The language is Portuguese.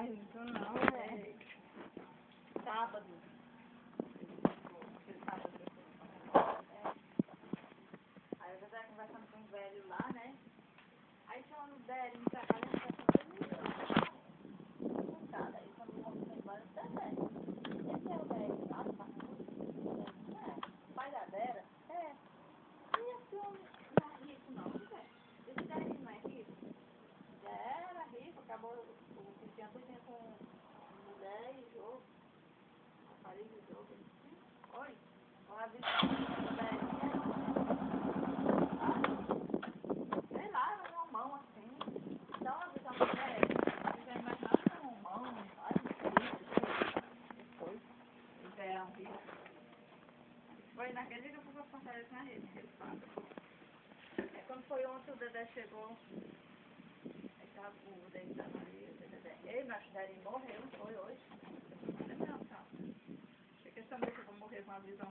mais então não, É. Sábado. Aquele sábado que eu fui no Aí eu já estava conversando com um velho lá, né? Aí tinha um velho pra cá, né? Aí quando o homem foi embora, eu disse, esse é o velho lá do Marcos? O pai da Vera? É. E esse homem não é rico não, velho? Esse velho não é rico? Já era rico, acabou o Cristiano tudinho com mulher e jogo. Rapariga e jogo. Oi? O Rabi sei lá, era um homão assim. Então a visão da mulher, eu já imaginava que era um homão, ai, depois, eles eram ricos. Foi naquele dia que eu fui pra Fortaleza na rede, que eles falam. É quando foi ontem o Dedé chegou, aí tava o deitado ali, o Dedé. Ei, mas o Dedé morreu, não foi hoje. Não, não. Fiquei sabendo que eu vou morrer com a visão.